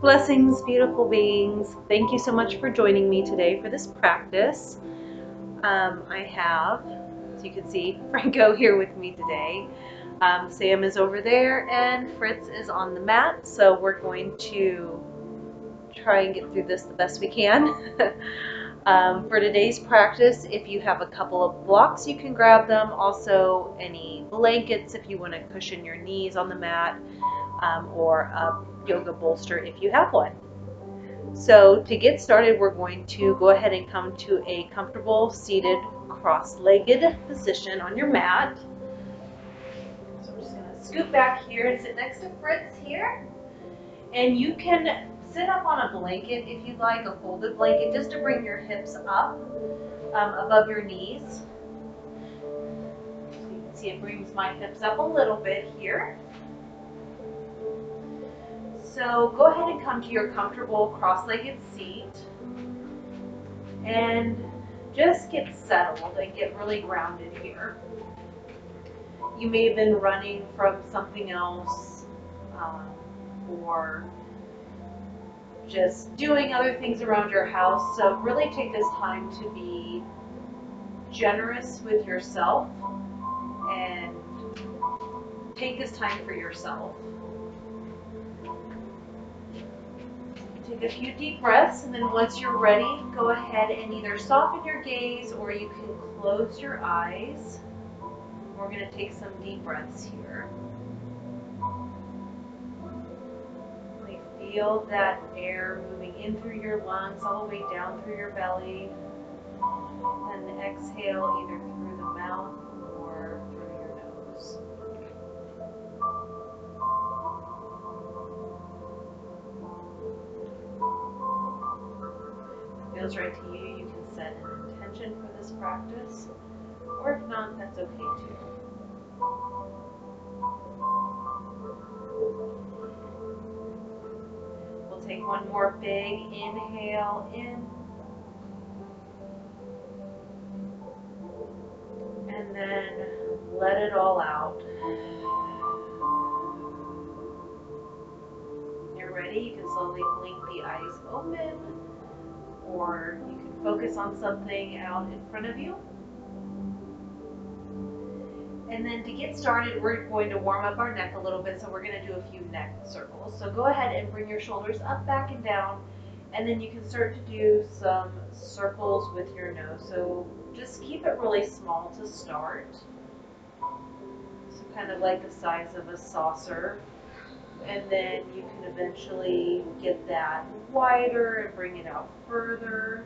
Blessings, beautiful beings. Thank you so much for joining me today for this practice. I have, as you can see, Franco here with me today. Sam is over there and Fritz is on the mat, so we're going to try and get through this the best we can. For today's practice, if you have a couple of blocks, you can grab them. Also, any blankets if you want to cushion your knees on the mat, or a yoga bolster if you have one. So to get started, we're going to go ahead and come to a comfortable seated cross-legged position on your mat. So I'm just going to scoot back here and sit next to Fritz here. And you can sit up on a blanket if you'd like, a folded blanket, just to bring your hips up above your knees. So you can see it brings my hips up a little bit here. So go ahead and come to your comfortable cross-legged seat and just get settled and get really grounded here. You may have been running from something else, or just doing other things around your house. So really take this time to be generous with yourself and take this time for yourself. Take a few deep breaths, and then once you're ready, go ahead and either soften your gaze or you can close your eyes. We're going to take some deep breaths here. Really feel that air moving in through your lungs, all the way down through your belly. And exhale either through the mouth or through your nose. If it feels right to you, you can set an intention for this practice, or if not, that's okay too. We'll take one more big inhale in, and then let it all out. When you're ready, you can slowly blink the eyes open, or you can focus on something out in front of you. And then to get started, we're going to warm up our neck a little bit, so we're going to do a few neck circles. So go ahead and bring your shoulders up, back, and down, and then you can start to do some circles with your nose. So just keep it really small to start. So kind of like the size of a saucer. And then you can eventually get that wider and bring it out further.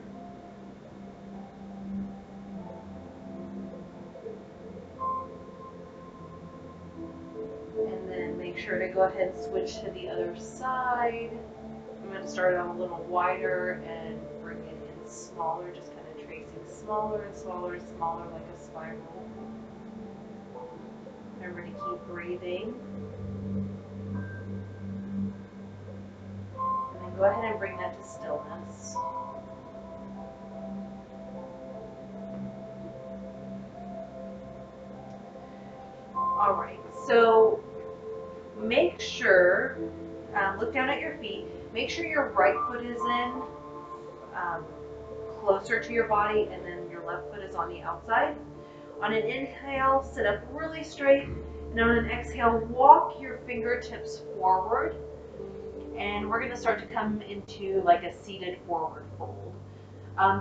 And then make sure to go ahead and switch to the other side. I'm going to start it on a little wider and bring it in smaller, just kind of tracing smaller and smaller and smaller like a spiral. Remember to keep breathing. And then go ahead and bring that to stillness. Alright, so make sure, look down at your feet, make sure your right foot is in closer to your body, and then your left foot is on the outside. On an inhale, sit up really straight, and on an exhale, walk your fingertips forward, and we're going to start to come into like a seated forward fold.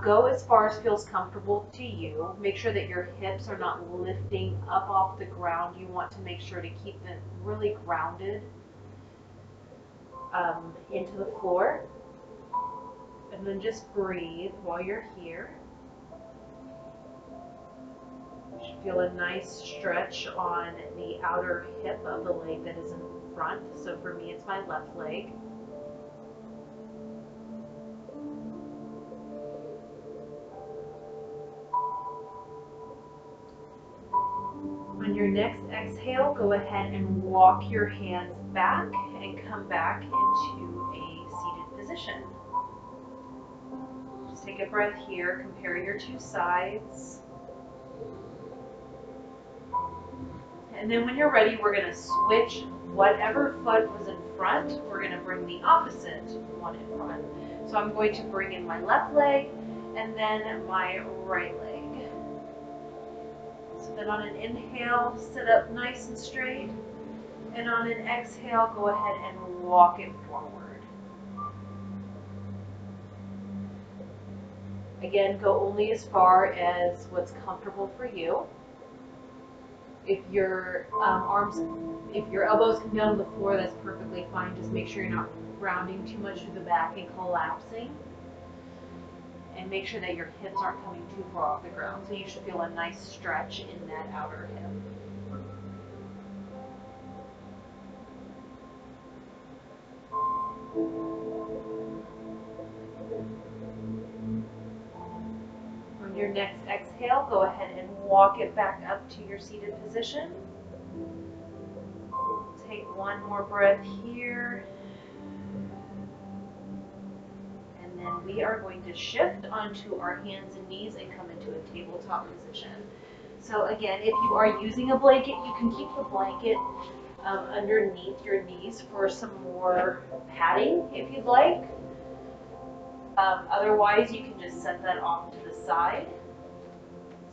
Go as far as feels comfortable to you. Make sure that your hips are not lifting up off the ground. You want to make sure to keep them really grounded into the floor. And then just breathe while you're here. You should feel a nice stretch on the outer hip of the leg that is in front. So for me, it's my left leg. On your next exhale, go ahead and walk your hands back and come back into a seated position. Just take a breath here, compare your two sides. And then when you're ready, we're going to switch whatever foot was in front. We're going to bring the opposite one in front. So I'm going to bring in my left leg and then my right leg. So then on an inhale, sit up nice and straight. And on an exhale, go ahead and walk it forward. Again, go only as far as what's comfortable for you. If your if your elbows come down to the floor, that's perfectly fine. Just make sure you're not rounding too much through the back and collapsing. And make sure that your hips aren't coming too far off the ground. So you should feel a nice stretch in that outer hip. On your next exhale, go ahead and walk it back up to your seated position. Take one more breath here. And then we are going to shift onto our hands and knees and come into a tabletop position. So again, if you are using a blanket, you can keep the blanket underneath your knees for some more padding if you'd like. Otherwise, you can just set that off to the side.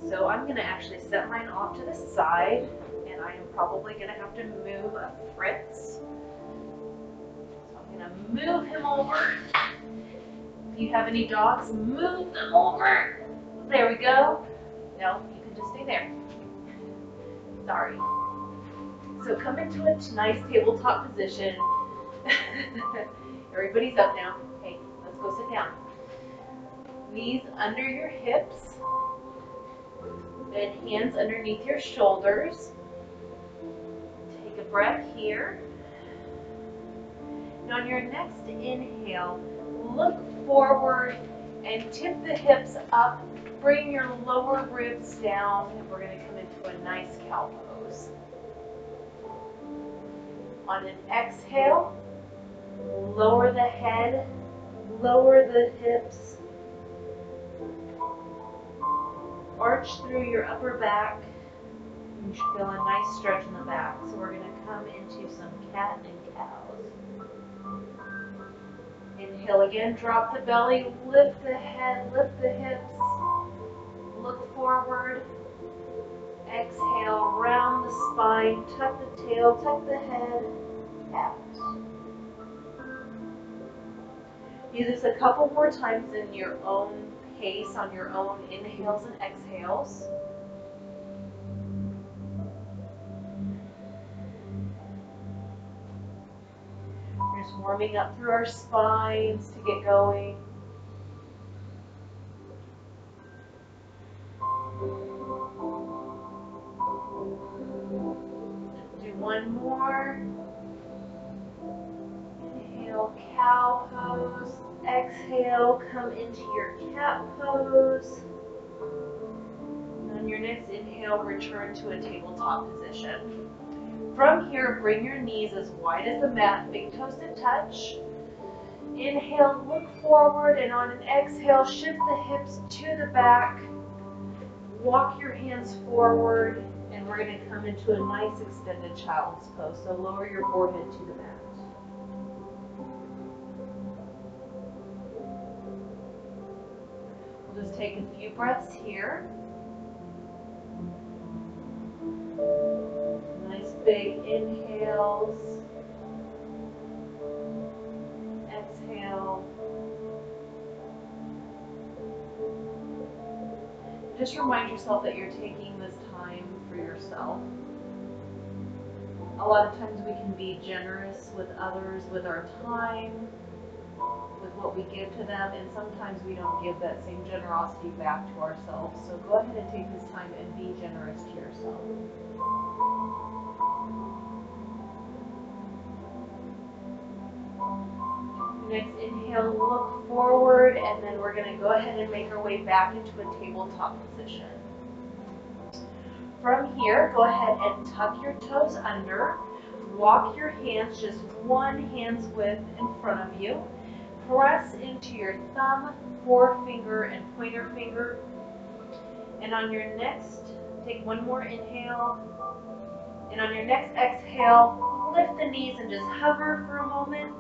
So I'm going to actually set mine off to the side, and I am probably going to have to move Fritz. So I'm going to move him over. If you have any dogs, move them over. There we go. No, you can just stay there. Sorry. So come into a nice tabletop position. Everybody's up now. Hey, let's go sit down. Knees under your hips. Then hands underneath your shoulders. Take a breath here. And on your next inhale, look forward and tip the hips up. Bring your lower ribs down, and we're going to come into a nice cow pose. On an exhale, lower the head, lower the hips, arch through your upper back. You should feel a nice stretch in the back. So we're going to come into some cat and cows. Inhale again, drop the belly, lift the head, lift the hips, look forward. Exhale, round the spine, tuck the tail, tuck the head, out. Do this a couple more times in your own pace, on your own inhales and exhales. We're just warming up through our spines to get going. Do one more. Inhale, cow pose. Exhale, come into your cat pose. And on your next inhale, return to a tabletop position. From here, bring your knees as wide as the mat, big toes to touch. Inhale, look forward, and on an exhale, shift the hips to the back. Walk your hands forward, and we're going to come into a nice extended child's pose. So lower your forehead to the mat. We'll just take a few breaths here. Nice big inhales. Exhale. Just remind yourself that you're taking this time for yourself. A lot of times we can be generous with others, with our time, with what we give to them, and sometimes we don't give that same generosity back to ourselves. So go ahead and take this time and be generous to yourself. Next inhale, look forward, and then we're going to go ahead and make our way back into a tabletop position. From here, go ahead and tuck your toes under. Walk your hands just one hand's width in front of you. Press into your thumb, forefinger, and pointer finger. And on your next, take one more inhale. And on your next exhale, lift the knees and just hover for a moment.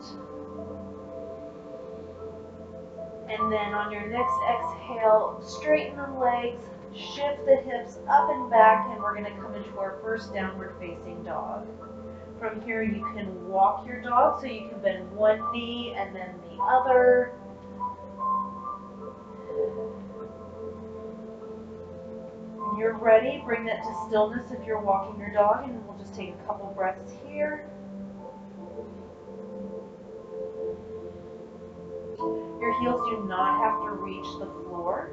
And then on your next exhale, straighten the legs, shift the hips up and back, and we're going to come into our first downward facing dog. From here you can walk your dog, so you can bend one knee and then the other. When you're ready, bring that to stillness if you're walking your dog, and we'll just take a couple breaths here. Your heels do not have to reach the floor.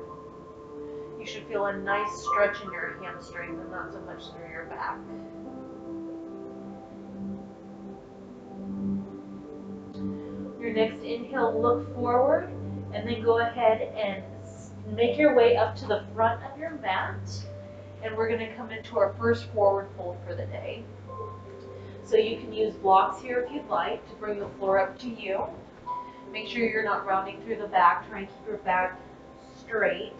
You should feel a nice stretch in your hamstrings and not so much through your back. Your next inhale, look forward, and then go ahead and make your way up to the front of your mat. And we're going to come into our first forward fold for the day. So you can use blocks here if you'd like to bring the floor up to you. Make sure you're not rounding through the back. Try and keep your back straight.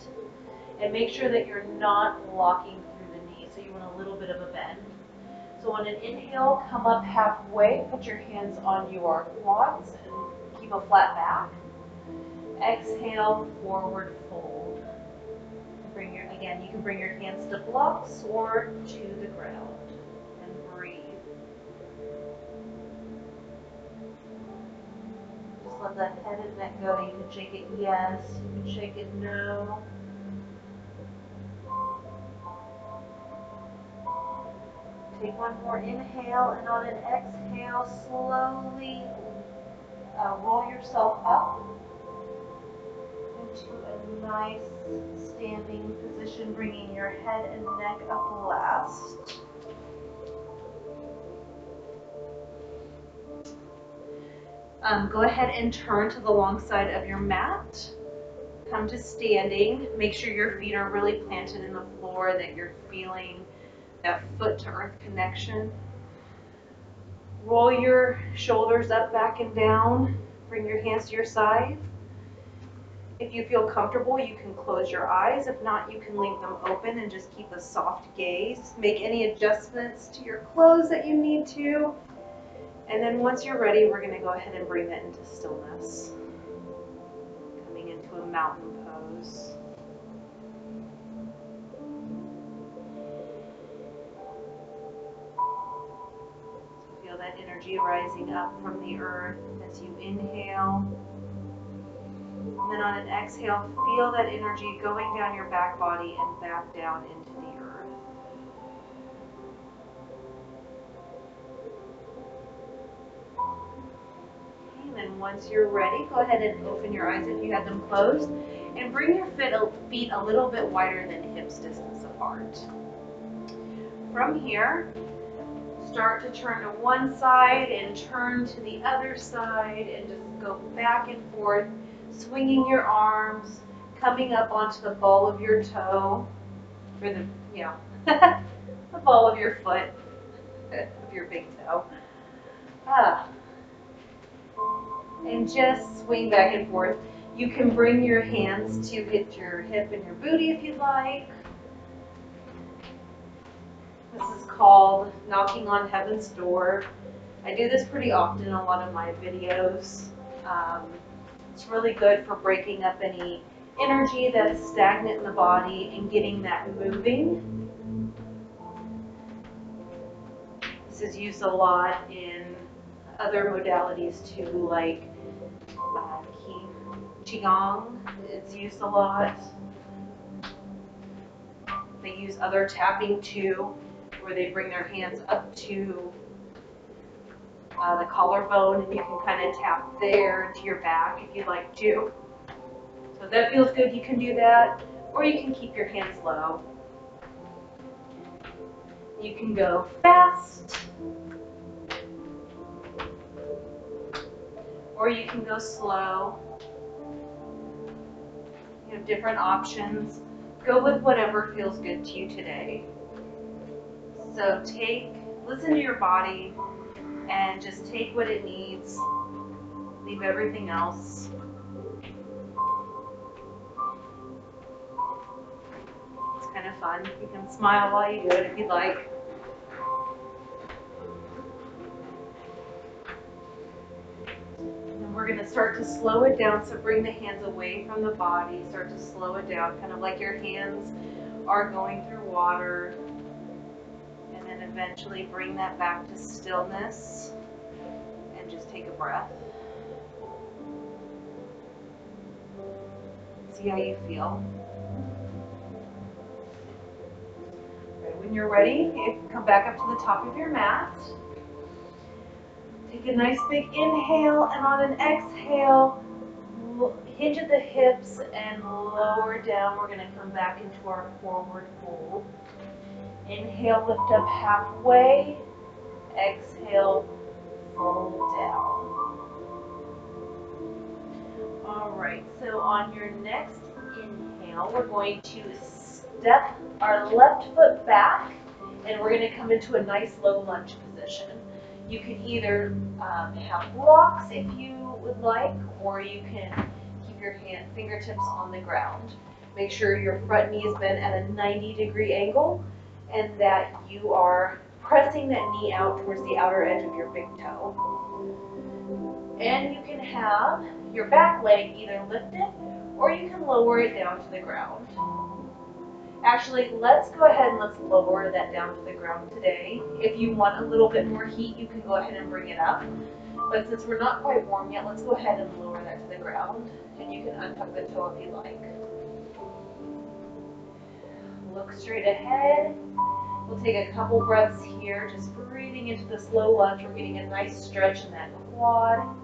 And make sure that you're not locking through the knee, so you want a little bit of a bend. So on an inhale, come up halfway, put your hands on your quads and keep a flat back. Exhale, forward fold. Again, you can bring your hands to blocks or to the ground and breathe. Just let the head and neck go. You can shake it yes, you can shake it no. Take one more inhale, and on an exhale, slowly roll yourself up into a nice standing position, bringing your head and neck up last. Go ahead and turn to the long side of your mat. Come to standing. Make sure your feet are really planted in the floor, that you're feeling that foot to earth connection. Roll your shoulders up, back, and down. Bring your hands to your side. If you feel comfortable, you can close your eyes. If not, you can leave them open and just keep a soft gaze. Make any adjustments to your clothes that you need to. And then once you're ready, we're going to go ahead and bring that into stillness. Coming into a mountain pose. Feel that energy rising up from the earth as you inhale. And then on an exhale, feel that energy going down your back body and back down into the earth. Okay, and then once you're ready, go ahead and open your eyes if you had them closed, and bring your feet a little bit wider than hips distance apart. From here, start to turn to one side and turn to the other side and just go back and forth, swinging your arms, coming up onto the ball of your toe, or the ball of your foot, of your big toe. And just swing back and forth. You can bring your hands to hit your hip and your booty if you'd like. This is called knocking on heaven's door. I do this pretty often in a lot of my videos. It's really good for breaking up any energy that's stagnant in the body and getting that moving. This is used a lot in other modalities too, like Qigong. It's used a lot. They use other tapping too, where they bring their hands up to the collarbone, and you can kind of tap there to your back if you'd like to. So if that feels good, you can do that, or you can keep your hands low. You can go fast, or you can go slow. You have different options. Go with whatever feels good to you today. So listen to your body and just take what it needs. Leave everything else. It's kind of fun. You can smile while you do it if you'd like. And then we're going to start to slow it down. So bring the hands away from the body. Start to slow it down, kind of like your hands are going through water. And then eventually bring that back to stillness. And just take a breath. See how you feel. Right, when you're ready, come back up to the top of your mat. Take a nice big inhale, and on an exhale, hinge at the hips and lower down. We're going to come back into our forward fold. Inhale, lift up halfway. Exhale, fold down. All right, so on your next inhale, we're going to step our left foot back, and we're going to come into a nice low lunge position. You can either have blocks if you would like, or you can keep your fingertips on the ground. Make sure your front knee is bent at a 90-degree angle, and that you are pressing that knee out towards the outer edge of your big toe. And you can have your back leg either lifted, or you can lower it down to the ground. Actually, let's go ahead and let's lower that down to the ground today. If you want a little bit more heat, you can go ahead and bring it up. But since we're not quite warm yet, let's go ahead and lower that to the ground. And you can untuck the toe if you like. Look straight ahead. We'll take a couple breaths here, just breathing into the slow lunge. We're getting a nice stretch in that quad.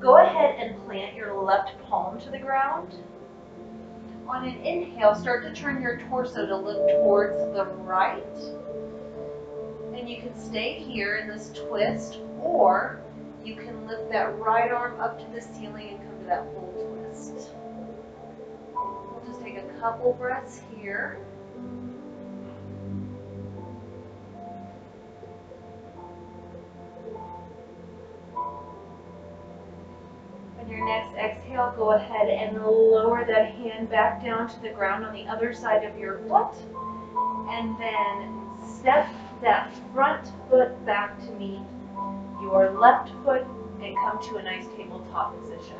Go ahead and plant your left palm to the ground. On an inhale, start to turn your torso to look towards the right. And you can stay here in this twist, or you can lift that right arm up to the ceiling and come to that full twist. We'll just take a couple breaths here. On your next exhale, go ahead and lower that hand back down to the ground on the other side of your foot. And then step that front foot back to meet your left foot and come to a nice tabletop position.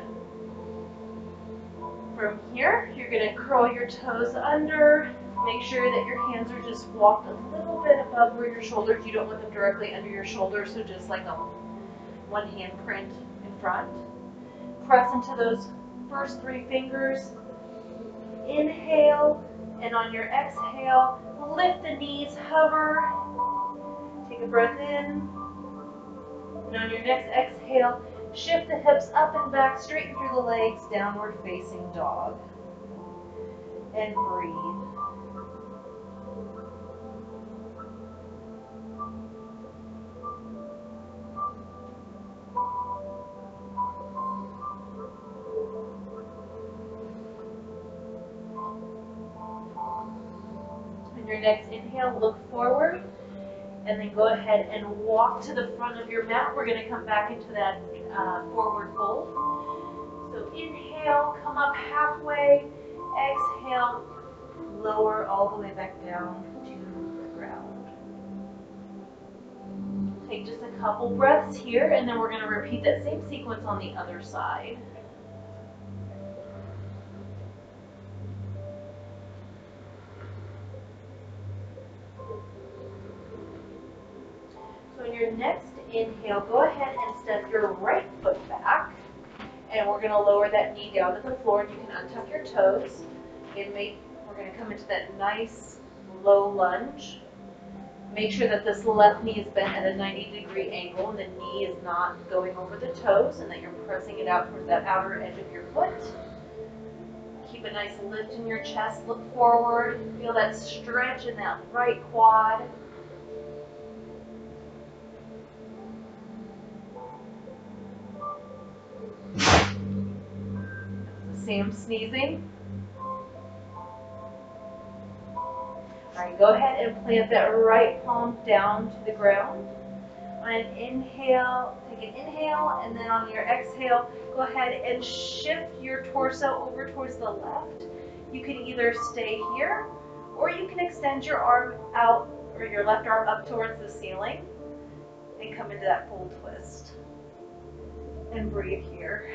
From here, you're going to curl your toes under. Make sure that your hands are just walked a little bit above where your shoulders. You don't want them directly under your shoulders, so just like a one hand print in front. Press into those first three fingers. Inhale, and on your exhale, lift the knees, hover. Take a breath in. And on your next exhale, shift the hips up and back, straighten through the legs, downward facing dog. And breathe. On your next inhale, look forward. And then go ahead and walk to the front of your mat. We're going to come back into that forward fold. So inhale, come up halfway. Exhale, lower all the way back down to the ground. Take just a couple breaths here, and then we're going to repeat that same sequence on the other side. So in your next inhale, go ahead and step your right foot back, and we're going to lower that knee down to the floor, and you can untuck your toes. We're going to come into that nice low lunge. Make sure that this left knee is bent at a 90-degree angle, and the knee is not going over the toes, and that you're pressing it out towards that outer edge of your foot. Keep a nice lift in your chest, look forward, feel that stretch in that right quad. Sam sneezing. All right, go ahead and plant that right palm down to the ground. On an inhale, take an inhale, and then on your exhale, go ahead and shift your torso over towards the left. You can either stay here, or you can extend your arm out or your left arm up towards the ceiling and come into that full twist. And breathe here.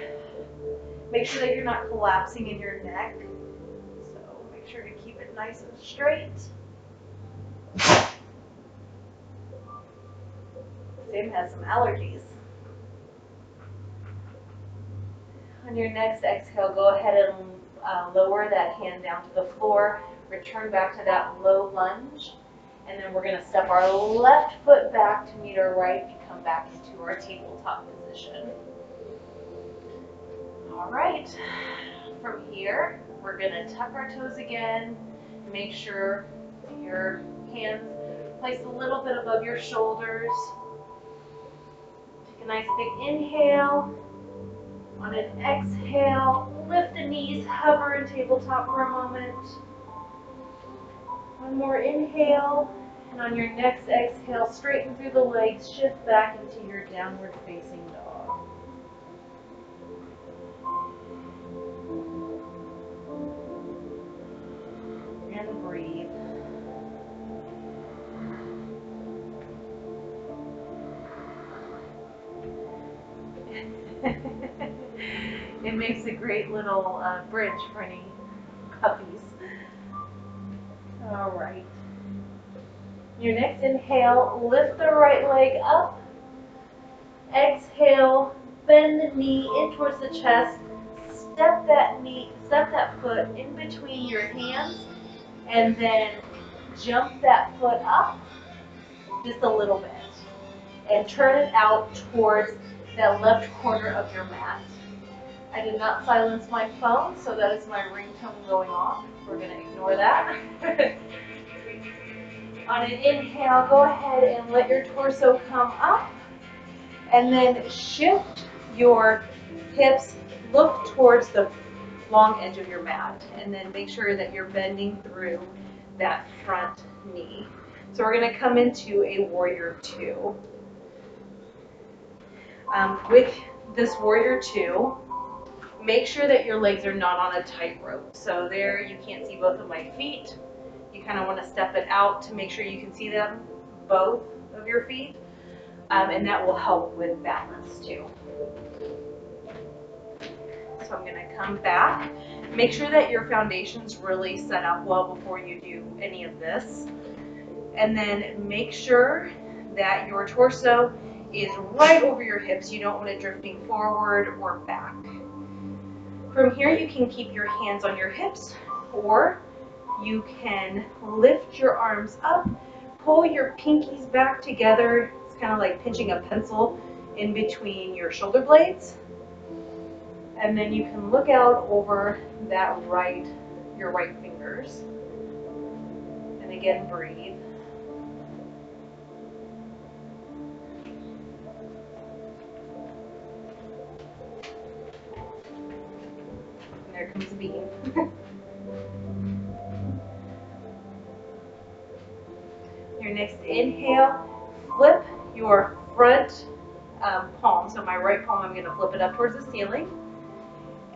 Make sure that you're not collapsing in your neck. So make sure to keep it nice and straight. Sam has some allergies. On your next exhale, go ahead and lower that hand down to the floor. Return back to that low lunge. And then we're going to step our left foot back to meet our right and come back into our tabletop position. All right. From here, we're going to tuck our toes again. Make sure your hands placed a little bit above your shoulders. Take a nice big inhale. On an exhale, lift the knees, hover in tabletop for a moment. One more inhale, and on your next exhale, straighten through the legs, shift back into your downward facing dog. And breathe. It makes a great little bridge for any puppies. All right. Your next inhale, lift the right leg up. Exhale, bend the knee in towards the chest. Step that foot in between your hands, and then jump that foot up just a little bit. And turn it out towards that left corner of your mat. I did not silence my phone, so that is my ringtone going off. We're going to ignore that. On an inhale, go ahead and let your torso come up, and then shift your hips, look towards the long edge of your mat, and then make sure that you're bending through that front knee. So we're going to come into a warrior two. With this warrior two, make sure that your legs are not on a tightrope. So there, you can't see both of my feet. You kind of want to step it out to make sure you can see them, both of your feet, and that will help with balance too. So I'm going to come back. Make sure that your foundation's really set up well before you do any of this. And then make sure that your torso is right over your hips. You don't want it drifting forward or back. From here, you can keep your hands on your hips, or you can lift your arms up, pull your pinkies back together. It's kind of like pinching a pencil in between your shoulder blades. And then you can look out over that your right fingers. And again, breathe. And there comes Bean. Your next inhale, flip your front palm. So my right palm, I'm going to flip it up towards the ceiling.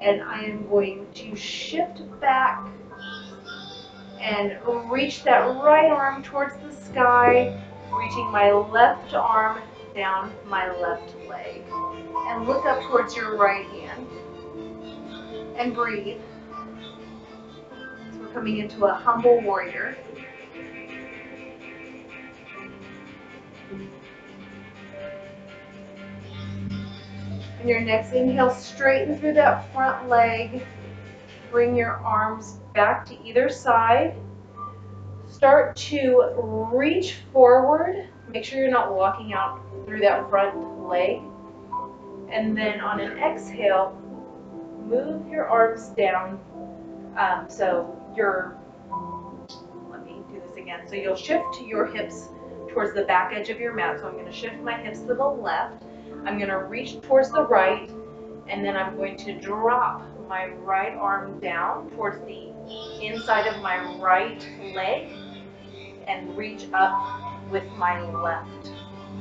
And I am going to shift back and reach that right arm towards the sky, reaching my left arm down my left leg. And look up towards your right hand. And breathe. So we're coming into a humble warrior. And your next inhale, straighten through that front leg. Bring your arms back to either side. Start to reach forward. Make sure you're not walking out through that front leg. And then on an exhale, move your arms down. Let me do this again. So you'll shift your hips towards the back edge of your mat. So I'm going to shift my hips to the left. I'm going to reach towards the right, and then I'm going to drop my right arm down towards the inside of my right leg and reach up with my left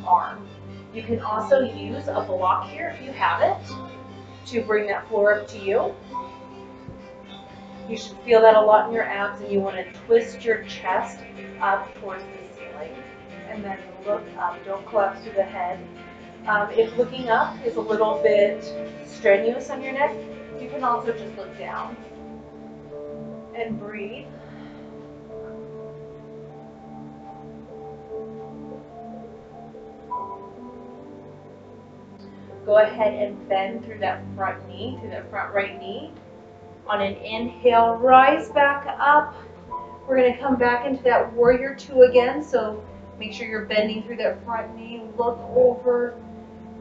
arm. You can also use a block here if you have it to bring that floor up to you. You should feel that a lot in your abs, and you want to twist your chest up towards the ceiling. and then look up. Don't collapse through the head. If looking up is a little bit strenuous on your neck, you can also just look down and breathe. Go ahead and bend through that front knee, through that front right knee. On an inhale, rise back up. We're going to come back into that warrior two again. So make sure you're bending through that front knee. Look over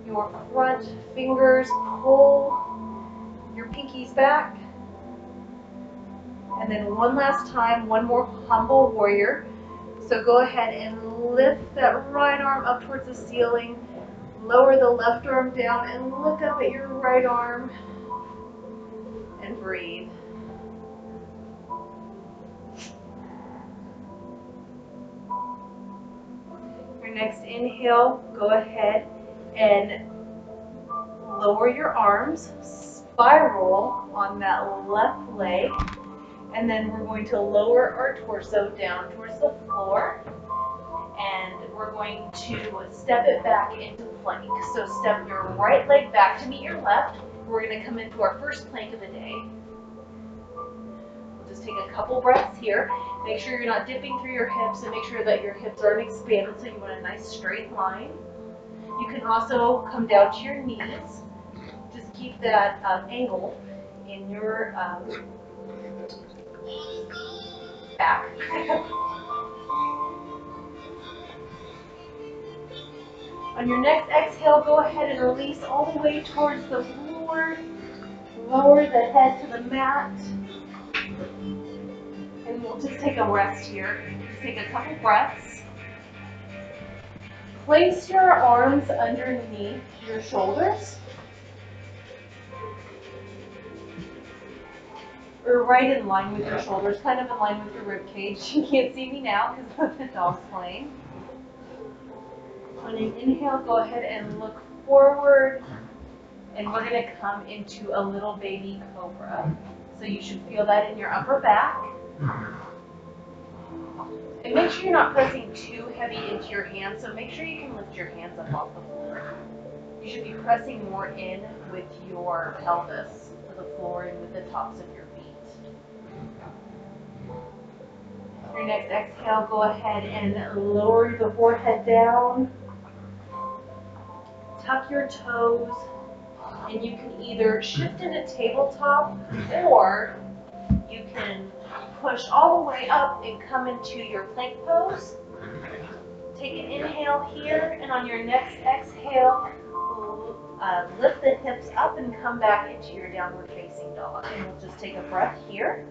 your front fingers. Pull your pinkies back. And then one last time, one more humble warrior. So go ahead and lift that right arm up towards the ceiling. Lower the left arm down and look up at your right arm and breathe. Your next inhale, go ahead and lower your arms, spiral on that left leg, and then we're going to lower our torso down towards the floor. And we're going to step it back into plank. So step your right leg back to meet your left. We're going to come into our first plank of the day. We'll just take a couple breaths here. Make sure you're not dipping through your hips, and make sure that your hips aren't expanded so you want a nice straight line. You can also come down to your knees. Just keep that angle in your back. On your next exhale, go ahead and release all the way towards the floor. Lower the head to the mat. And we'll just take a rest here. Just take a couple breaths. Place your arms underneath your shoulders. Or right in line with your shoulders, kind of in line with your rib cage. You can't see me now because the dog's playing. On an inhale, go ahead and look forward, and we're going to come into a little baby cobra. So you should feel that in your upper back. And make sure you're not pressing too heavy into your hands, so make sure you can lift your hands up off the floor. You should be pressing more in with your pelvis to the floor and with the tops of your feet. Your next exhale, go ahead and lower the forehead down. Tuck your toes, and you can either shift into tabletop, or you can push all the way up and come into your plank pose. Take an inhale here, and on your next exhale, lift the hips up and come back into your downward facing dog. And we'll just take a breath here.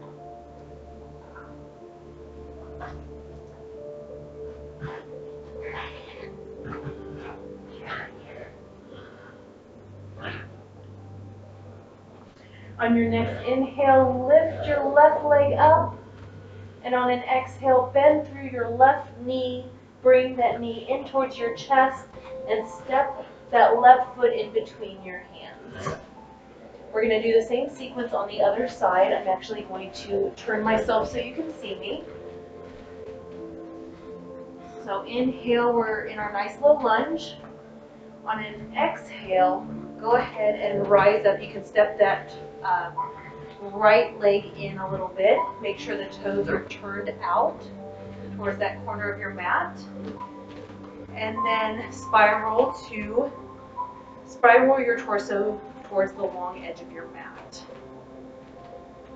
On your next inhale, lift your left leg up, and on an exhale, bend through your left knee, bring that knee in towards your chest, and step that left foot in between your hands. We're going to do the same sequence on the other side. I'm actually going to turn myself so you can see me. So inhale, we're in our nice little lunge. On an exhale, go ahead and rise up. You can step that right leg in a little bit. Make sure the toes are turned out towards that corner of your mat. And then spiral your torso towards the long edge of your mat.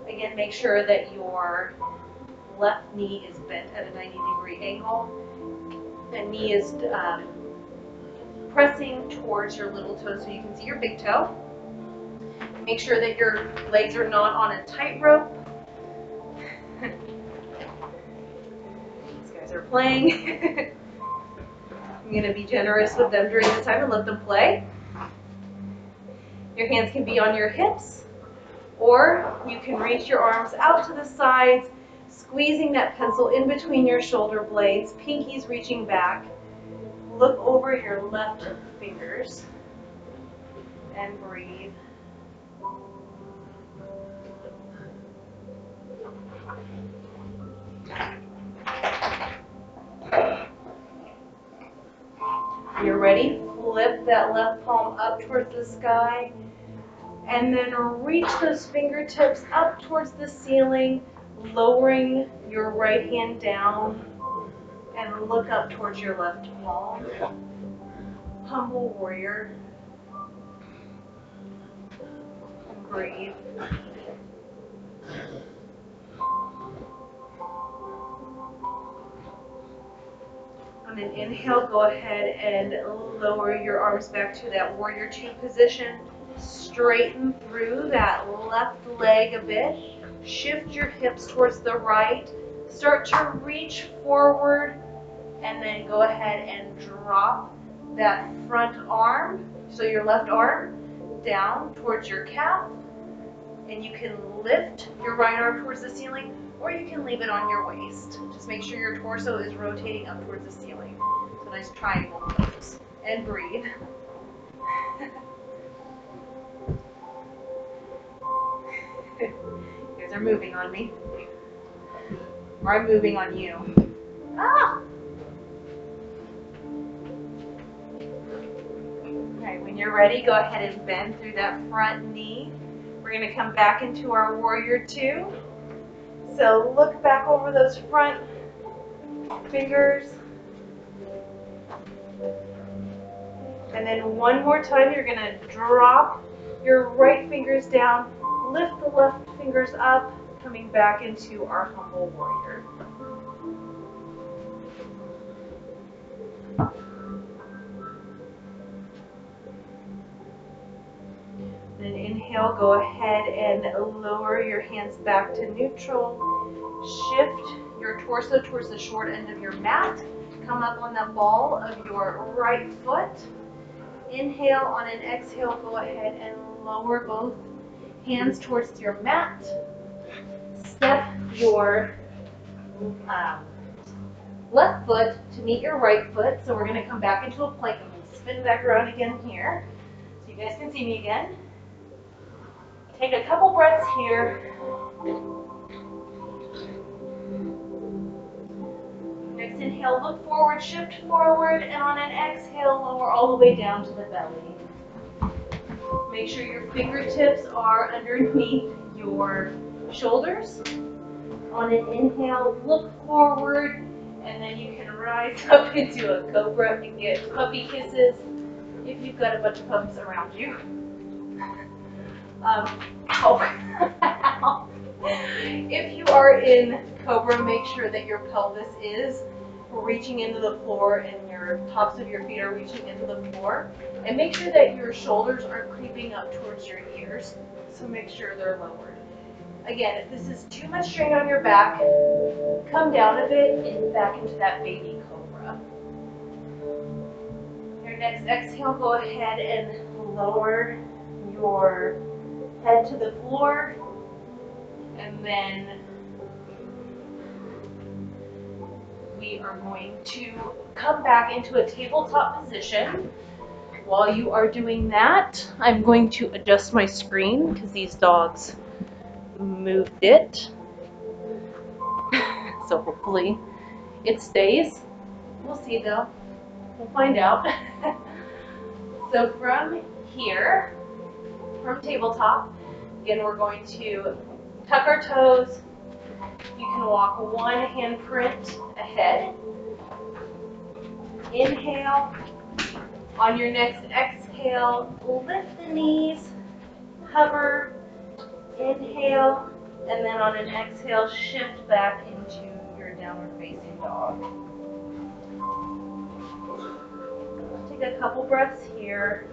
Again, make sure that your left knee is bent at a 90-degree angle. The knee is pressing towards your little toe so you can see your big toe. Make sure that your legs are not on a tightrope. These guys are playing. I'm going to be generous with them during the time and let them play. Your hands can be on your hips, or you can reach your arms out to the sides, squeezing that pencil in between your shoulder blades, pinkies reaching back. Look over your left fingers and breathe. When you're ready, flip that left palm up towards the sky, and then reach those fingertips up towards the ceiling, lowering your right hand down, and look up towards your left palm. Humble warrior. And breathe. On an inhale, go ahead and lower your arms back to that warrior two position. Straighten through that left leg a bit. Shift your hips towards the right. Start to reach forward, and then go ahead and drop that front arm, so your left arm, down towards your calf. And you can lift your right arm towards the ceiling, or you can leave it on your waist. Just make sure your torso is rotating up towards the ceiling. So nice triangle pose. And breathe. You guys are moving on me. Or I'm moving on you. Ah! Alright, when you're ready, go ahead and bend through that front knee. We're going to come back into our warrior two. So look back over those front fingers. And then one more time, you're going to drop your right fingers down, lift the left fingers up, coming back into our humble warrior. Then inhale, go ahead and lower your hands back to neutral. Shift your torso towards the short end of your mat. Come up on the ball of your right foot. Inhale, on an exhale, go ahead and lower both hands towards your mat. Step your left foot to meet your right foot. So we're going to come back into a plank. I'm going to spin back around again here so you guys can see me again. Take a couple breaths here. Next inhale, look forward, shift forward, and on an exhale, lower all the way down to the belly. Make sure your fingertips are underneath your shoulders. On an inhale, look forward, and then you can rise up into a cobra and get puppy kisses if you've got a bunch of puppies around you. If you are in Cobra, make sure that your pelvis is reaching into the floor and your tops of your feet are reaching into the floor. And make sure that your shoulders aren't creeping up towards your ears. So make sure they're lowered. Again, if this is too much strain on your back, come down a bit and back into that baby cobra. Your next exhale, go ahead and lower your head to the floor, and then we are going to come back into a tabletop position. While you are doing that, I'm going to adjust my screen because these dogs moved it. So hopefully it stays. We'll see though. We'll find out. So from here, from tabletop, again we're going to tuck our toes. You can walk one handprint ahead. Inhale. On your next exhale, lift the knees, hover, inhale, and then on an exhale, shift back into your downward facing dog. Take a couple breaths here.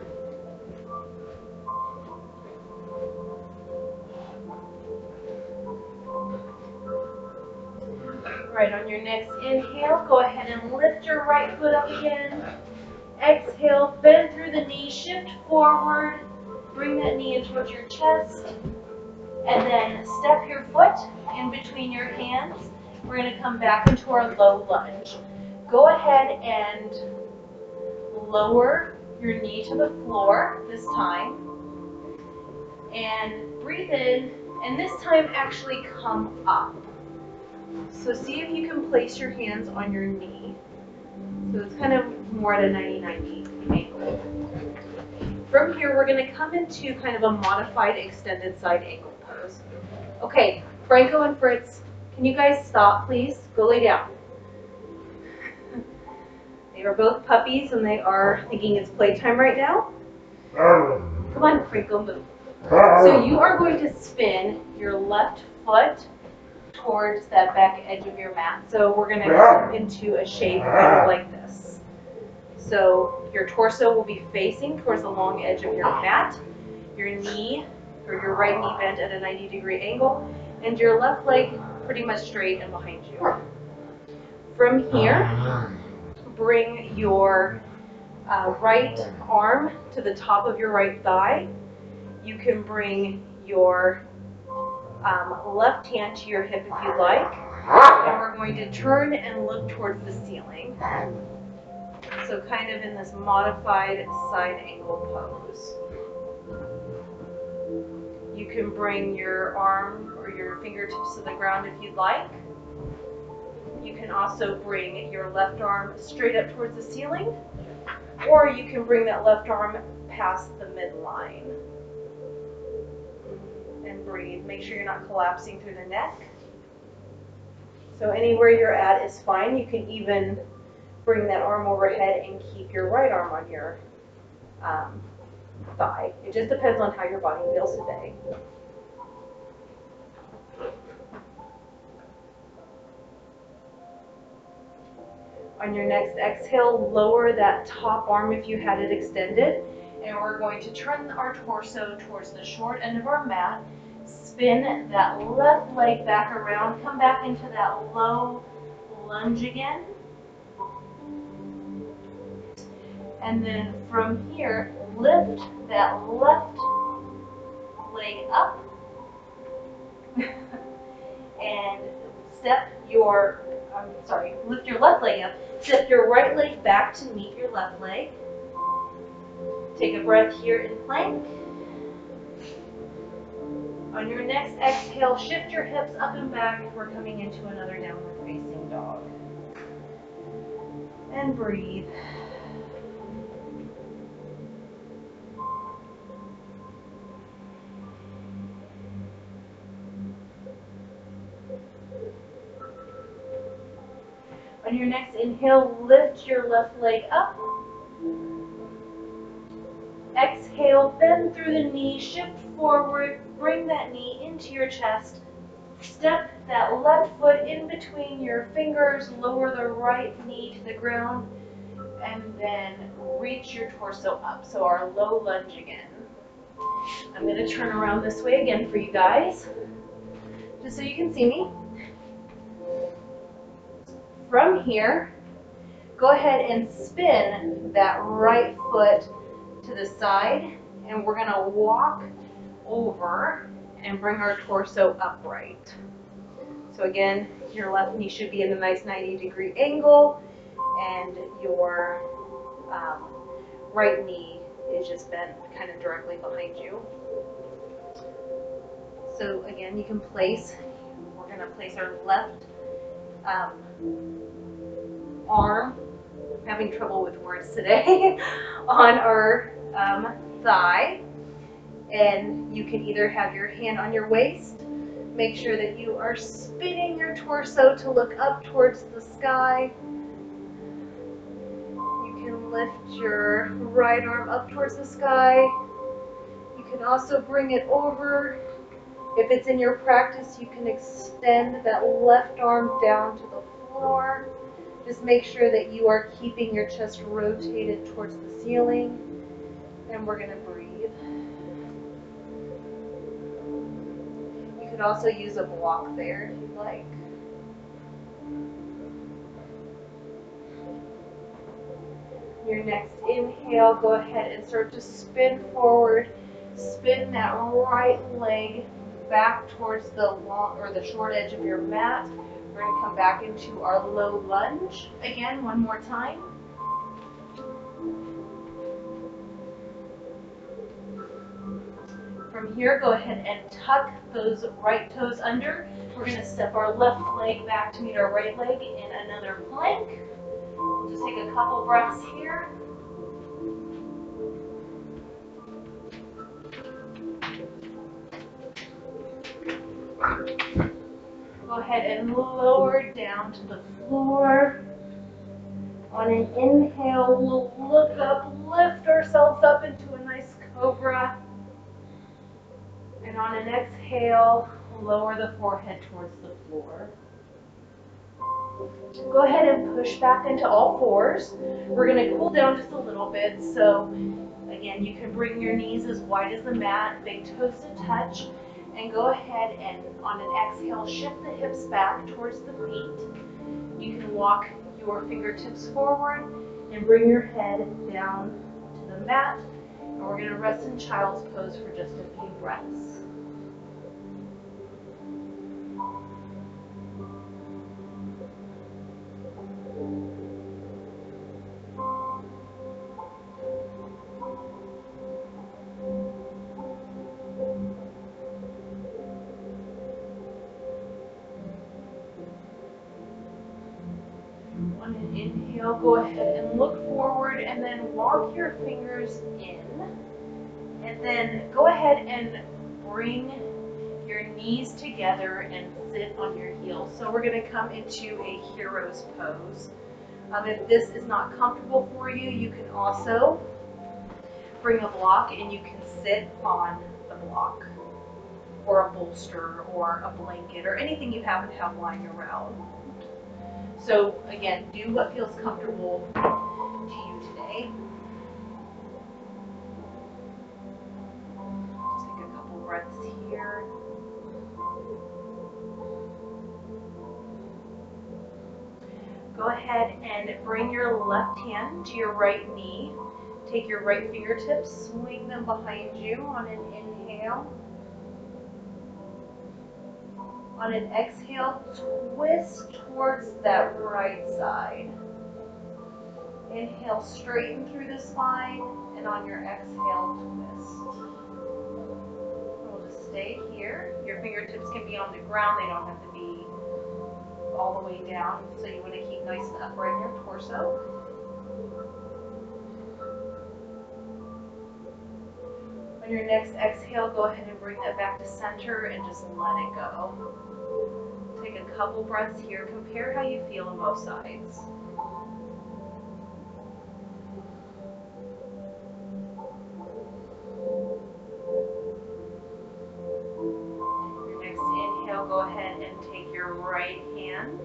Right, on your next inhale, go ahead and lift your right foot up again. Exhale, bend through the knee, shift forward, bring that knee in towards your chest, and then step your foot in between your hands. We're going to come back into our low lunge. Go ahead and lower your knee to the floor this time, and breathe in, and this time actually come up. So see if you can place your hands on your knee. So it's kind of more at a 90-90 angle. From here, we're going to come into kind of a modified extended side angle pose. Okay, Franco and Fritz, can you guys stop, please? Go lay down. They are both puppies, and they are thinking it's playtime right now. Come on, Franco, move. So you are going to spin your left foot towards that back edge of your mat. So we're going to come into a shape kind of like this. So your torso will be facing towards the long edge of your mat, your knee or your right knee bent at a 90-degree angle, and your left leg pretty much straight and behind you. From here, bring your right arm to the top of your right thigh. You can bring your left hand to your hip if you like, and we're going to turn and look towards the ceiling. So kind of in this modified side angle pose. You can bring your arm or your fingertips to the ground if you'd like. You can also bring your left arm straight up towards the ceiling, or you can bring that left arm past the midline. And breathe. Make sure you're not collapsing through the neck. So anywhere you're at is fine. You can even bring that arm overhead and keep your right arm on your thigh. It just depends on how your body feels today. On your next exhale, lower that top arm if you had it extended, and we're going to turn our torso towards the short end of our mat, spin that left leg back around, come back into that low lunge again, and then from here, lift that left leg up, and lift your left leg up, step your right leg back to meet your left leg. Take a breath here in plank. On your next exhale, shift your hips up and back. We're coming into another downward facing dog. And breathe. On your next inhale, lift your left leg up. Exhale, bend through the knee, shift forward, bring that knee into your chest. Step that left foot in between your fingers, lower the right knee to the ground, and then reach your torso up. So our low lunge again. I'm going to turn around this way again for you guys, just so you can see me. From here, go ahead and spin that right foot to the side, and we're going to walk over and bring our torso upright. So again, your left knee should be in a nice 90-degree angle, and your right knee is just bent kind of directly behind you. So again, you can we're going to place our left arm, I'm having trouble with words today, on our thigh, and you can either have your hand on your waist. Make sure that you are spinning your torso to look up towards the sky. You can lift your right arm up towards the sky. You can also bring it over. If it's in your practice, you can extend that left arm down to the floor. Just make sure that you are keeping your chest rotated towards the ceiling. And we're going to breathe. You could also use a block there if you'd like. Your next inhale, go ahead and start to spin forward. Spin that right leg back towards the long or the short edge of your mat. We're going to come back into our low lunge. Again, one more time. From here, go ahead and tuck those right toes under. We're going to step our left leg back to meet our right leg in another plank. We'll just take a couple breaths here. Go ahead and lower down to the floor. On an inhale, we'll look up, lift ourselves up into a nice cobra. And on an exhale, lower the forehead towards the floor. Go ahead and push back into all fours. We're going to cool down just a little bit. So again, you can bring your knees as wide as the mat, big toes to touch. And go ahead and on an exhale, shift the hips back towards the feet. You can walk your fingertips forward and bring your head down to the mat. And we're going to rest in child's pose for just a few breaths. On an inhale, go ahead and look forward and then walk your fingers in. And then go ahead and bring your knees together and sit on your heels. So we're going to come into a hero's pose. If this is not comfortable for you, you can also bring a block and you can sit on the block or a bolster or a blanket or anything you happen to have lying around. So again, do what feels comfortable to you today. Just take a couple breaths here. Go ahead and bring your left hand to your right knee. Take your right fingertips, swing them behind you on an inhale. On an exhale, twist towards that right side. Inhale, straighten through the spine, and on your exhale, twist. We'll just stay here. Your fingertips can be on the ground. They don't have to be all the way down. So you want to keep nice and upright in your torso. On your next exhale, go ahead and bring that back to center and just let it go. Take a couple breaths here. Compare how you feel on both sides. Your next inhale, go ahead and take your right hand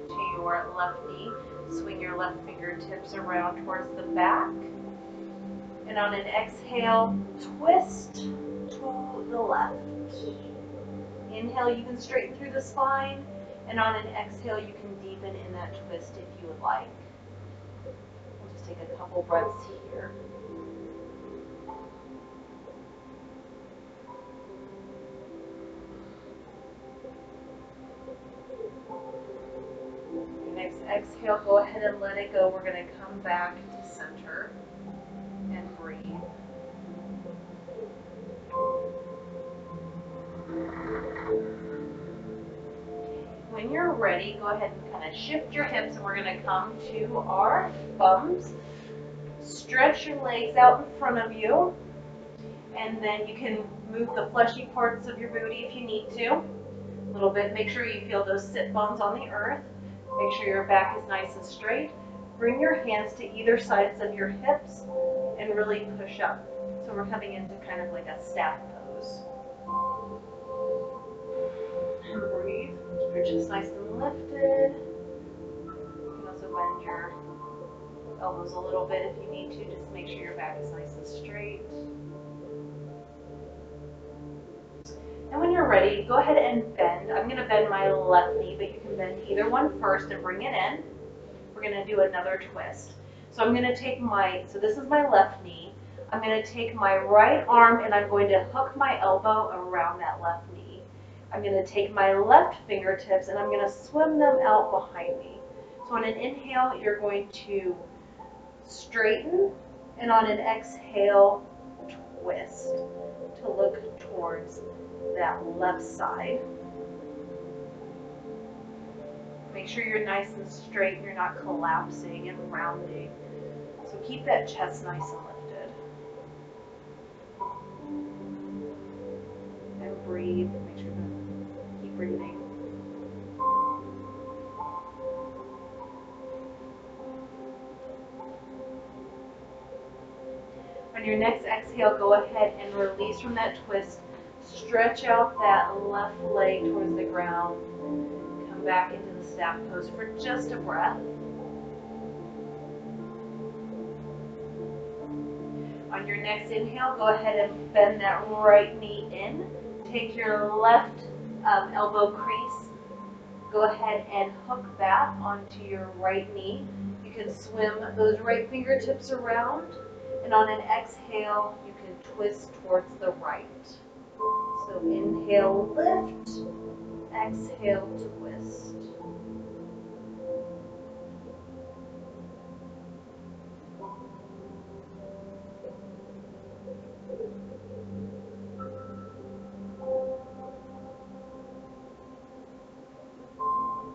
to your left knee. Swing your left fingertips around towards the back. And on an exhale, twist to the left. Inhale, you can straighten through the spine. And on an exhale, you can deepen in that twist if you would like. We'll just take a couple breaths here. Your next exhale, go ahead and let it go. We're going to come back to center and breathe. When you're ready, go ahead and kind of shift your hips and we're going to come to our bums. Stretch your legs out in front of you and then you can move the fleshy parts of your booty if you need to a little bit. Make sure you feel those sit bones on the earth. Make sure your back is nice and straight. Bring your hands to either sides of your hips and really push up. So we're coming into kind of like a staff pose. And breathe. Keep your chest nice and lifted. You can also bend your elbows a little bit if you need to. Just make sure your back is nice and straight. And when you're ready, go ahead and bend. I'm going to bend my left knee, but you can bend either one first and bring it in. We're going to do another twist. So I'm going to take so this is my left knee. I'm going to take my right arm and I'm going to hook my elbow around that left knee. I'm going to take my left fingertips and I'm going to swim them out behind me. So on an inhale, you're going to straighten, and on an exhale, twist to look towards that left side. Make sure you're nice and straight and you're not collapsing and rounding. So keep that chest nice and lifted. And breathe. Make sure to keep breathing. On your next exhale, go ahead and release from that twist. Stretch out that left leg towards the ground. Come back into the staff pose for just a breath. On your next inhale, go ahead and bend that right knee in. Take your left elbow crease. Go ahead and hook that onto your right knee. You can swim those right fingertips around. And on an exhale, you can twist towards the right. So inhale, lift. Exhale, twist.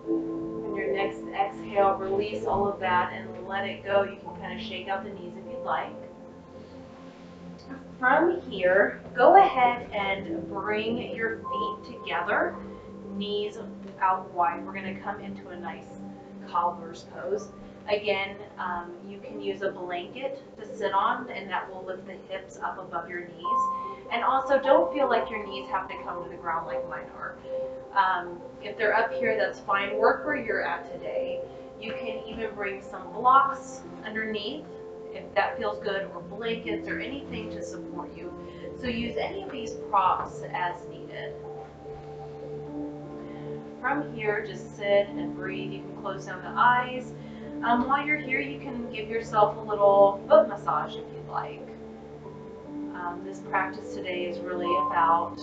On your next exhale, release all of that and let it go. You can kind of shake out the knees if you'd like. From here, go ahead and bring your feet together, knees out wide. We're going to come into a nice cobbler's pose. Again, you can use a blanket to sit on, and that will lift the hips up above your knees. And also, don't feel like your knees have to come to the ground like mine are. If they're up here, that's fine. Work where you're at today. You can even bring some blocks underneath if that feels good, or blankets, or anything to support you. So use any of these props as needed. From here, just sit and breathe. You can close down the eyes. While you're here, you can give yourself a little foot massage if you'd like. This practice today is really about,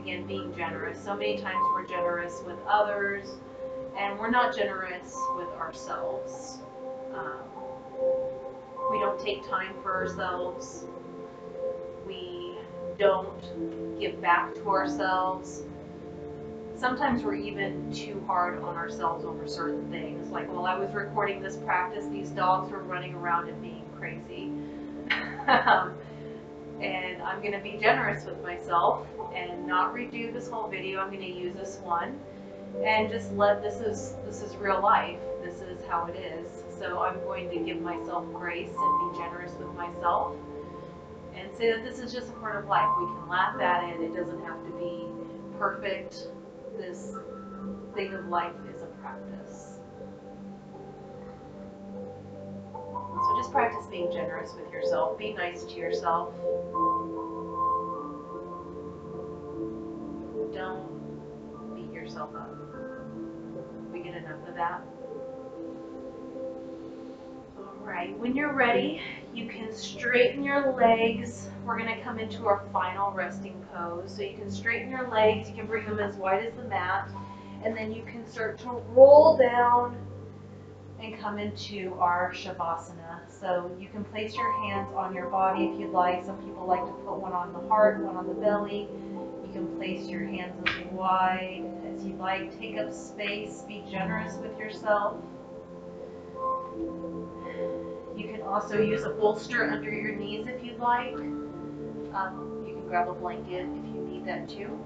again, being generous. So many times we're generous with others, and we're not generous with ourselves. We don't take time for ourselves. We don't give back to ourselves. Sometimes we're even too hard on ourselves over certain things. Like while I was recording this practice, these dogs were running around and being crazy. And I'm going to be generous with myself and not redo this whole video. I'm going to use this one and just let this is real life. This is how it is. So I'm going to give myself grace and be generous with myself and say that this is just a part of life. We can laugh at it. It doesn't have to be perfect. This thing of life is a practice. So just practice being generous with yourself. Be nice to yourself. Don't beat yourself up. We get enough of that. Alright, when you're ready, you can straighten your legs. We're going to come into our final resting pose. So you can straighten your legs, you can bring them as wide as the mat, and then you can start to roll down and come into our Shavasana. So you can place your hands on your body if you'd like. Some people like to put one on the heart, one on the belly. You can place your hands as wide as you'd like. Take up space, be generous with yourself. You can also use a bolster under your knees if you'd like. You can grab a blanket if you need that too.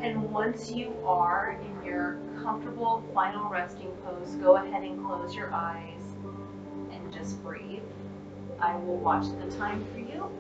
And once you are in your comfortable final resting pose, go ahead and close your eyes and just breathe. I will watch the time for you.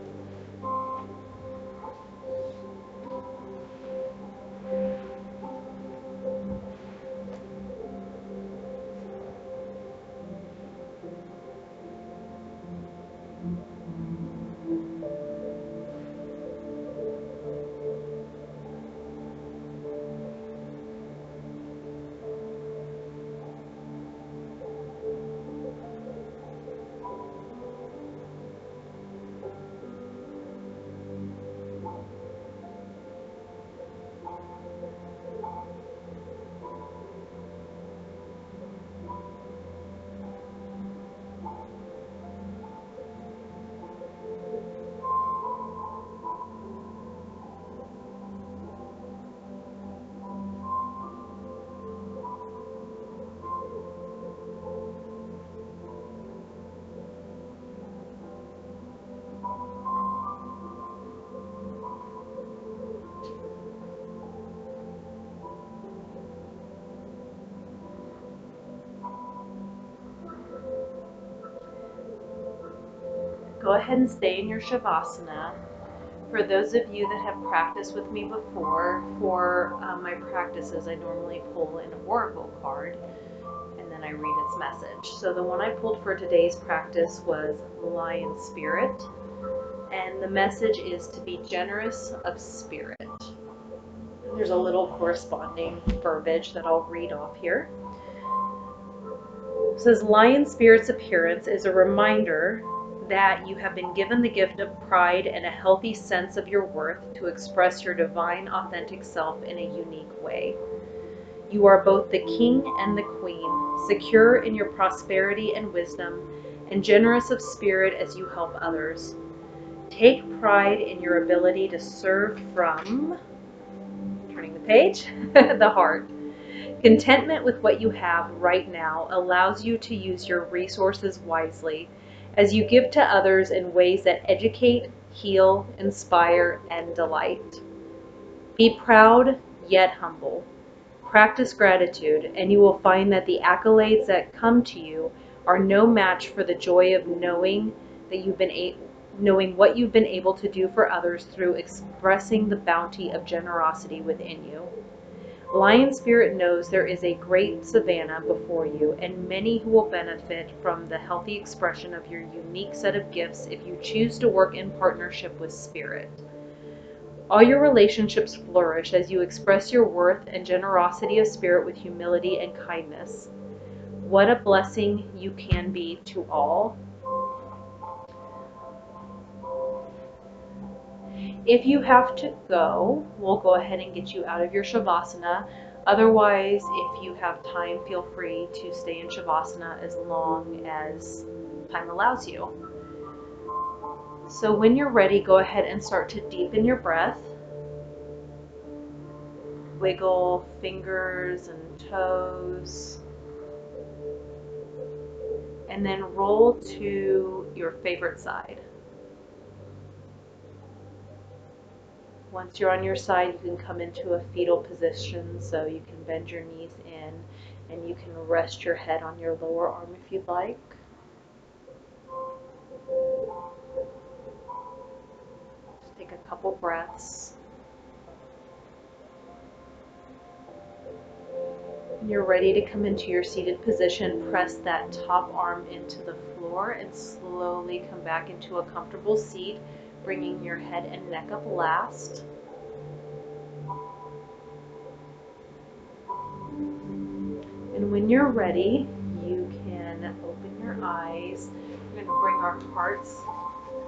Go ahead and stay in your Shavasana. For those of you that have practiced with me before, for my practices, I normally pull an oracle card and then I read its message. So the one I pulled for today's practice was Lion Spirit, and the message is to be generous of spirit. There's a little corresponding verbiage that I'll read off here. It says, Lion Spirit's appearance is a reminder that you have been given the gift of pride and a healthy sense of your worth to express your divine, authentic self in a unique way. You are both the king and the queen, secure in your prosperity and wisdom, and generous of spirit as you help others. Take pride in your ability to serve from, turning the page, the heart. Contentment with what you have right now allows you to use your resources wisely as you give to others in ways that educate, heal, inspire, and delight. Be proud yet humble. Practice gratitude, and you will find that the accolades that come to you are no match for the joy of knowing what you've been able to do for others through expressing the bounty of generosity within you. Lion Spirit knows there is a great savanna before you, and many who will benefit from the healthy expression of your unique set of gifts if you choose to work in partnership with Spirit. All your relationships flourish as you express your worth and generosity of spirit with humility and kindness. What a blessing you can be to all. If you have to go, we'll go ahead and get you out of your Shavasana. Otherwise, if you have time, feel free to stay in Shavasana as long as time allows you. So when you're ready, go ahead and start to deepen your breath. Wiggle fingers and toes. And then roll to your favorite side. Once you're on your side, you can come into a fetal position, so you can bend your knees in and you can rest your head on your lower arm if you'd like. Just take a couple breaths. When you're ready to come into your seated position, press that top arm into the floor and slowly come back into a comfortable seat, bringing your head and neck up last. And when you're ready, you can open your eyes. We're going to bring our hearts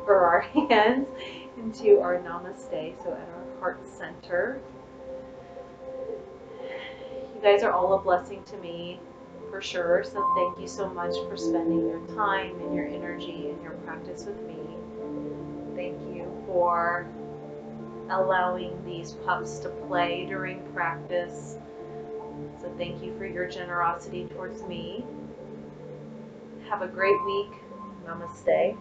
or our hands into our namaste, so at our heart center. You guys are all a blessing to me, for sure, so thank you so much for spending your time and your energy and your practice with me. Thank you for allowing these pups to play during practice. So thank you for your generosity towards me. Have a great week. Namaste.